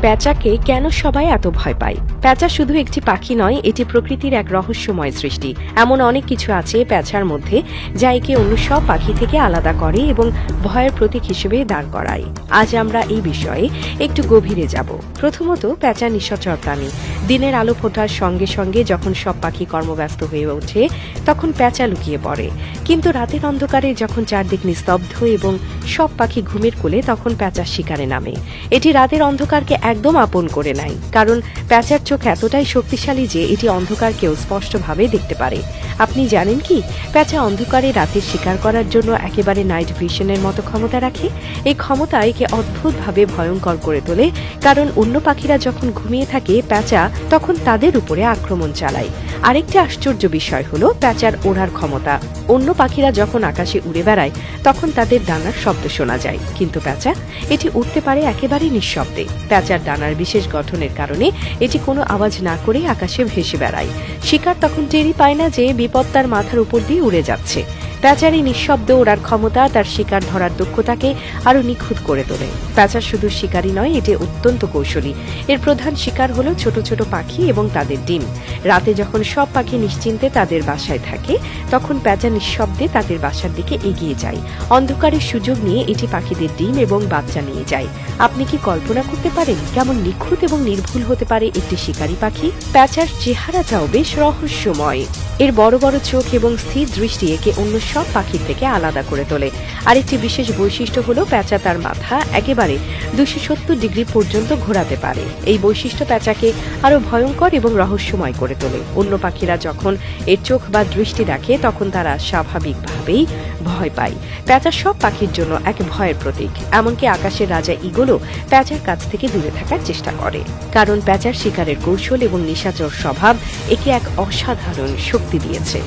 প্যাঁচাকে কেন সবাই এত ভয় পায়? প্যাঁচা শুধু একটি পাখি নয়, এটি প্রকৃতির এক রহস্যময় সৃষ্টি। এমন অনেক কিছু আছে প্যাঁচার মধ্যে যা একে অন্য সব পাখি থেকে আলাদা করে এবং ভয়ের প্রতীক হিসেবে দাঁড় করায়। আজ আমরা এই বিষয়ে একটু গভীরে যাব। প্রথমত, প্যাঁচা নিশাচর প্রাণী। দিনের আলো ফোটার সঙ্গে সঙ্গে যখন সব পাখি কর্মব্যস্ত হয়ে ওঠে তখন প্যাঁচা লুকিয়ে পড়ে। কিন্তু রাতের অন্ধকারে যখন চারদিক নিস্তব্ধ এবং সব পাখি ঘুমের কোলে, তখন প্যাঁচার শিকারে নামে। এটি রাতের অন্ধকারকে একদম আপন করে নেয়, কারণ প্যাঁচার চোখ এতটাই শক্তিশালী যে এটি অন্ধকারকেও স্পষ্টভাবে দেখতে পারে। আপনি জানেন কি, প্যাঁচা অন্ধকারে রাতের শিকার করার জন্য একেবারে নাইট ভিশনের মতো ক্ষমতা রাখে। এই ক্ষমতা একে অদ্ভুতভাবে ভয়ঙ্কর করে তোলে, কারণ অন্য পাখিরা যখন ঘুমিয়ে থাকে প্যাঁচা তখন তাদের উপরে আক্রমণ চালায়। আরেকটি আশ্চর্য বিষয় হলো প্যাঁচার ওড়ার ক্ষমতা। অন্য পাখিরা যখন আকাশে উড়ে বেড়ায় তখন তাদের ডানার শব্দ শোনা যায়, কিন্তু প্যাঁচা এটি উড়তে পারে একেবারে নিঃশব্দে। প্যাঁচার ডানার বিশেষ গঠনের কারণে এটি কোনো আওয়াজ না করে আকাশে ভেসে বেড়ায়। শিকার তখন টেরই পায় না যে বিপদ তার মাথার উপর দিয়ে উড়ে যাচ্ছে। প্যাঁচার এই নিঃশব্দ ওড়ার ক্ষমতা তার শিকার ধরার দক্ষতাকে আরো নিখুঁত করে তোলে। প্যাঁচা শুধু শিকারই নয়, এটি অত্যন্ত কৌশলী। এর প্রধান শিকার হলো ছোট ছোট পাখি এবং তাদের ডিম। রাতে যখন সব পাখি নিশ্চিন্তে তাদের বাসায় থাকে তখন প্যাঁচা নিঃশব্দে তাদের বাসার দিকে এগিয়ে যায়। অন্ধকারের সুযোগ নিয়ে এটি পাখিদের ডিম এবং বাচ্চা নিয়ে যায়। আপনি কি কল্পনা করতে পারেন কেমন নিখুঁত এবং নির্ভুল হতে পারে একটি শিকারী পাখি? প্যাঁচার চেহারাটাও বেশ রহস্যময়। এর বড় বড় চোখ এবং স্থির দৃষ্টি একে অন্য সব পাখির থেকে আলাদা করে তোলে। আরেকটি বিশেষ বৈশিষ্ট্য হলো প্যাঁচা তার মাথা একেবারে 270 ডিগ্রি পর্যন্ত ঘোরাতে পারে। এই বৈশিষ্ট্য প্যাঁচাকে আরো ভয়ঙ্কর এবং রহস্যময় করে তোলে। অন্য পাখিরা যখন এর চোখ বা দৃষ্টি দেখে তখন তারা স্বাভাবিকভাবেই ভয় পায়। প্যাঁচা সব পাখির জন্য এক ভয়ের প্রতীক। এমনকি আকাশের রাজা ঈগলও প্যাঁচার কাছ থেকে দূরে থাকার চেষ্টা করে, কারণ প্যাঁচার শিকারের কৌশল এবং নিশাচর স্বভাব একে এক অসাধারণ শক্তি দিয়েছে।